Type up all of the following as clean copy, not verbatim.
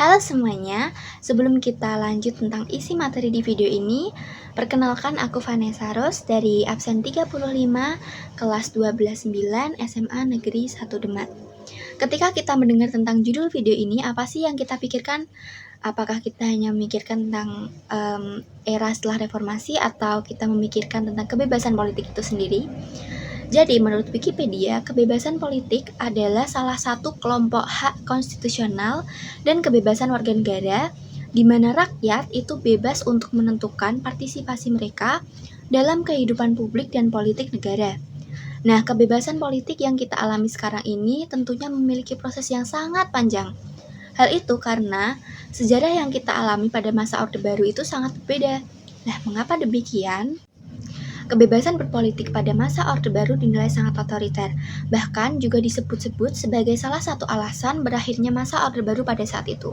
Halo semuanya, sebelum kita lanjut tentang isi materi di video ini, perkenalkan aku Vanessa Ros dari absen 35 kelas 12-9 SMA Negeri 1 Demak. Ketika kita mendengar tentang judul video ini, apa sih yang kita pikirkan? Apakah kita hanya memikirkan tentang era setelah reformasi atau kita memikirkan tentang kebebasan politik itu sendiri? Jadi, menurut Wikipedia, kebebasan politik adalah salah satu kelompok hak konstitusional dan kebebasan warga negara di mana rakyat itu bebas untuk menentukan partisipasi mereka dalam kehidupan publik dan politik negara. Nah, kebebasan politik yang kita alami sekarang ini tentunya memiliki proses yang sangat panjang. Hal itu karena sejarah yang kita alami pada masa Orde Baru itu sangat berbeda. Nah, mengapa demikian? Kebebasan berpolitik pada masa Orde Baru dinilai sangat otoriter, bahkan juga disebut-sebut sebagai salah satu alasan berakhirnya masa Orde Baru pada saat itu.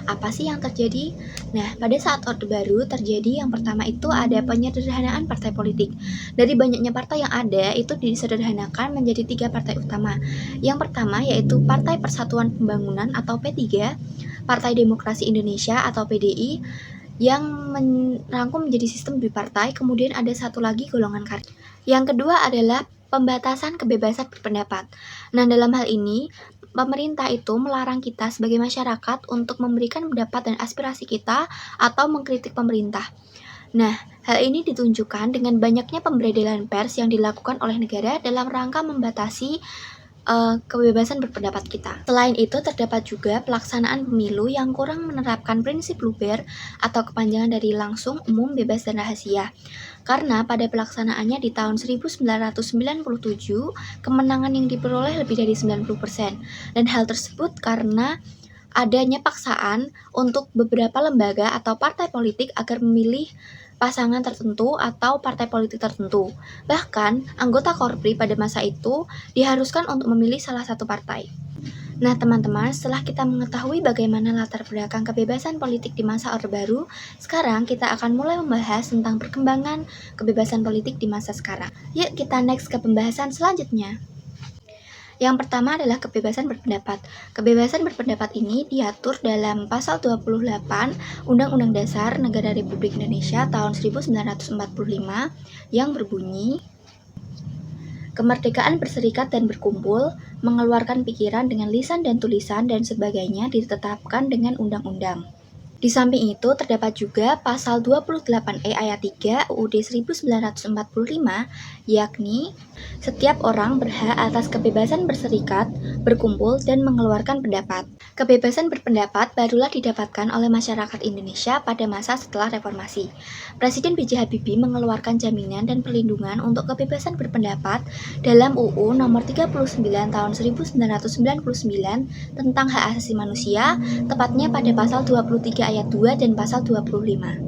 Apa sih yang terjadi? Nah, pada saat Orde Baru terjadi yang pertama itu ada penyederhanaan partai politik. Dari banyaknya partai yang ada, itu disederhanakan menjadi 3 partai utama. Yang pertama yaitu Partai Persatuan Pembangunan atau P3, Partai Demokrasi Indonesia atau PDI, yang merangkum menjadi sistem bipartai. Kemudian ada satu lagi golongan karya. Yang kedua adalah pembatasan kebebasan berpendapat. Nah, dalam hal ini pemerintah itu melarang kita sebagai masyarakat untuk memberikan pendapat dan aspirasi kita atau mengkritik pemerintah. Nah, hal ini ditunjukkan dengan banyaknya pemberedelan pers yang dilakukan oleh negara dalam rangka membatasi kebebasan berpendapat kita. Selain itu, terdapat juga pelaksanaan pemilu yang kurang menerapkan prinsip luber atau kepanjangan dari langsung, umum, bebas, dan rahasia. Karena pada pelaksanaannya di tahun 1997, kemenangan yang diperoleh lebih dari 90%. Dan hal tersebut karena adanya paksaan untuk beberapa lembaga atau partai politik agar memilih pasangan tertentu atau partai politik tertentu. Bahkan, anggota Korpri pada masa itu diharuskan untuk memilih salah satu partai. Nah, teman-teman, setelah kita mengetahui bagaimana latar belakang kebebasan politik di masa Orde Baru, sekarang kita akan mulai membahas tentang perkembangan kebebasan politik di masa sekarang. Yuk, kita next ke pembahasan selanjutnya. Yang pertama adalah kebebasan berpendapat. Kebebasan berpendapat ini diatur dalam pasal 28 Undang-Undang Dasar Negara Republik Indonesia tahun 1945 yang berbunyi, kemerdekaan berserikat dan berkumpul, mengeluarkan pikiran dengan lisan dan tulisan dan sebagainya ditetapkan dengan undang-undang. Di samping itu, terdapat juga pasal 28E ayat 3 UUD 1945, yakni setiap orang berhak atas kebebasan berserikat, berkumpul, dan mengeluarkan pendapat. Kebebasan berpendapat barulah didapatkan oleh masyarakat Indonesia pada masa setelah reformasi. Presiden B.J. Habibie mengeluarkan jaminan dan perlindungan untuk kebebasan berpendapat dalam UU Nomor 39 Tahun 1999 tentang Hak Asasi Manusia, tepatnya pada pasal 23 ayat 2 dan pasal 25.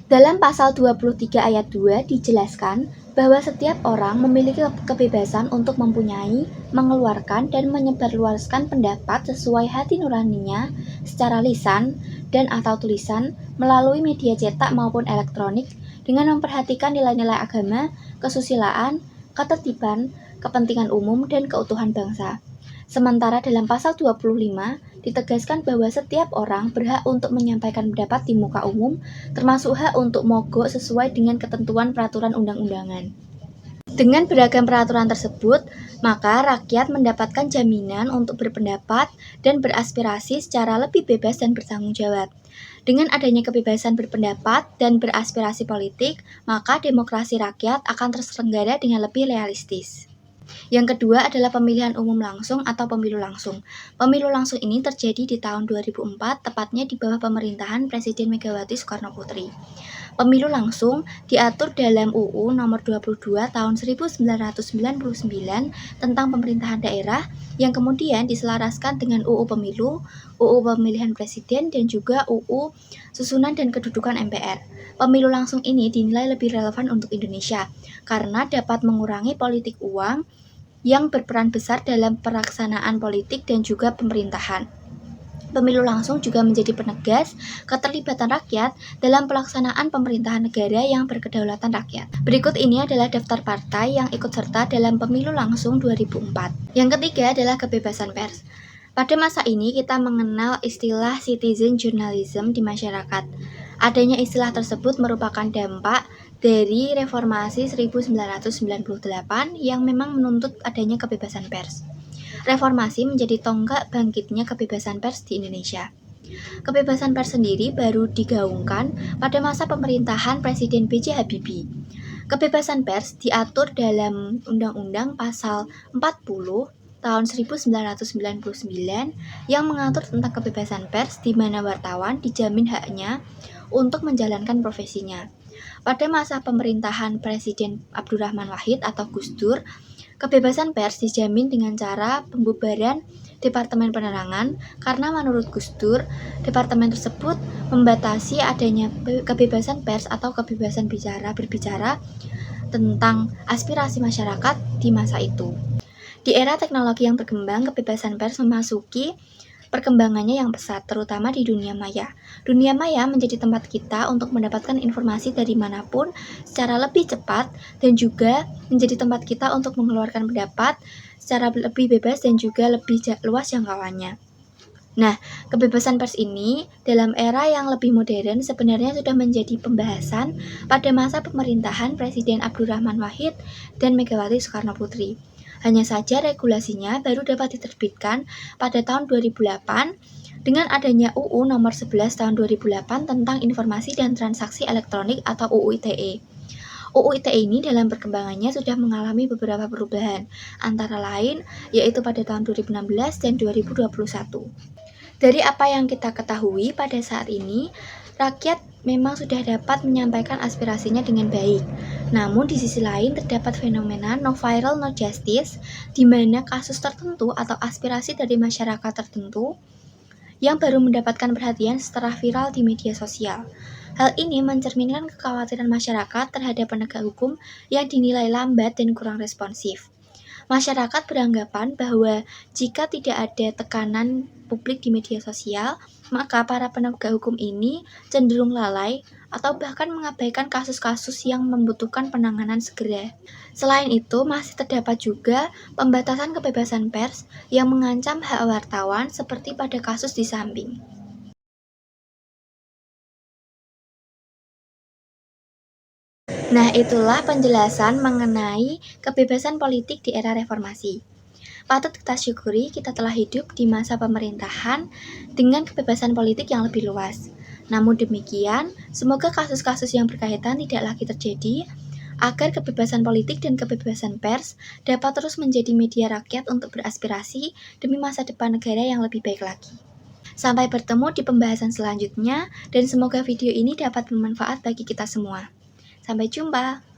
Dalam pasal 23 ayat 2 dijelaskan bahwa setiap orang memiliki kebebasan untuk mempunyai, mengeluarkan, dan menyebarluaskan pendapat sesuai hati nuraninya secara lisan dan atau tulisan melalui media cetak maupun elektronik dengan memperhatikan nilai-nilai agama, kesusilaan, ketertiban, kepentingan umum, dan keutuhan bangsa. Sementara dalam pasal 25 ditegaskan bahwa setiap orang berhak untuk menyampaikan pendapat di muka umum, termasuk hak untuk mogok sesuai dengan ketentuan peraturan undang-undangan. Dengan beragam peraturan tersebut, maka rakyat mendapatkan jaminan untuk berpendapat dan beraspirasi secara lebih bebas dan bertanggung jawab. Dengan adanya kebebasan berpendapat dan beraspirasi politik, maka demokrasi rakyat akan terselenggara dengan lebih realistis. Yang kedua adalah pemilihan umum langsung atau pemilu langsung. Pemilu langsung ini terjadi di tahun 2004, tepatnya di bawah pemerintahan Presiden Megawati Soekarno Putri. Pemilu langsung diatur dalam UU Nomor 22 Tahun 1999 tentang pemerintahan daerah yang kemudian diselaraskan dengan UU Pemilu, UU Pemilihan Presiden, dan juga UU Susunan dan Kedudukan MPR. Pemilu langsung ini dinilai lebih relevan untuk Indonesia karena dapat mengurangi politik uang yang berperan besar dalam pelaksanaan politik dan juga pemerintahan. Pemilu langsung juga menjadi penegas keterlibatan rakyat dalam pelaksanaan pemerintahan negara yang berkedaulatan rakyat. Berikut ini adalah daftar partai yang ikut serta dalam pemilu langsung 2004. Yang ketiga adalah kebebasan pers. Pada masa ini kita mengenal istilah citizen journalism di masyarakat. Adanya istilah tersebut merupakan dampak dari reformasi 1998 yang memang menuntut adanya kebebasan pers. Reformasi menjadi tonggak bangkitnya kebebasan pers di Indonesia. Kebebasan pers sendiri baru digaungkan pada masa pemerintahan Presiden B.J. Habibie. Kebebasan pers diatur dalam Undang-Undang Pasal 40 tahun 1999 yang mengatur tentang kebebasan pers di mana wartawan dijamin haknya untuk menjalankan profesinya. Pada masa pemerintahan Presiden Abdurrahman Wahid atau Gus Dur, kebebasan pers dijamin dengan cara pembubaran Departemen Penerangan karena menurut Gus Dur, departemen tersebut membatasi adanya kebebasan pers atau kebebasan berbicara tentang aspirasi masyarakat di masa itu. Di era teknologi yang berkembang, kebebasan pers memasuki perkembangannya yang pesat, terutama di dunia maya. Dunia maya menjadi tempat kita untuk mendapatkan informasi dari manapun secara lebih cepat dan juga menjadi tempat kita untuk mengeluarkan pendapat secara lebih bebas dan juga lebih luas jangkauannya. Nah, kebebasan pers ini dalam era yang lebih modern sebenarnya sudah menjadi pembahasan pada masa pemerintahan Presiden Abdurrahman Wahid dan Megawati Soekarno Putri. Hanya saja regulasinya baru dapat diterbitkan pada tahun 2008 dengan adanya UU nomor 11 tahun 2008 tentang Informasi dan Transaksi Elektronik atau UU ITE. UU ITE ini dalam perkembangannya sudah mengalami beberapa perubahan, antara lain yaitu pada tahun 2016 dan 2021. Dari apa yang kita ketahui pada saat ini, rakyat memang sudah dapat menyampaikan aspirasinya dengan baik. Namun di sisi lain terdapat fenomena no viral no justice, di mana kasus tertentu atau aspirasi dari masyarakat tertentu yang baru mendapatkan perhatian setelah viral di media sosial. Hal ini mencerminkan kekhawatiran masyarakat terhadap penegak hukum yang dinilai lambat dan kurang responsif. Masyarakat beranggapan bahwa jika tidak ada tekanan publik di media sosial, maka para penegak hukum ini cenderung lalai atau bahkan mengabaikan kasus-kasus yang membutuhkan penanganan segera. Selain itu, masih terdapat juga pembatasan kebebasan pers yang mengancam hak wartawan seperti pada kasus di samping. Nah, itulah penjelasan mengenai kebebasan politik di era reformasi. Patut kita syukuri kita telah hidup di masa pemerintahan dengan kebebasan politik yang lebih luas. Namun demikian, semoga kasus-kasus yang berkaitan tidak lagi terjadi, agar kebebasan politik dan kebebasan pers dapat terus menjadi media rakyat untuk beraspirasi demi masa depan negara yang lebih baik lagi. Sampai bertemu di pembahasan selanjutnya, dan semoga video ini dapat bermanfaat bagi kita semua. Sampai jumpa.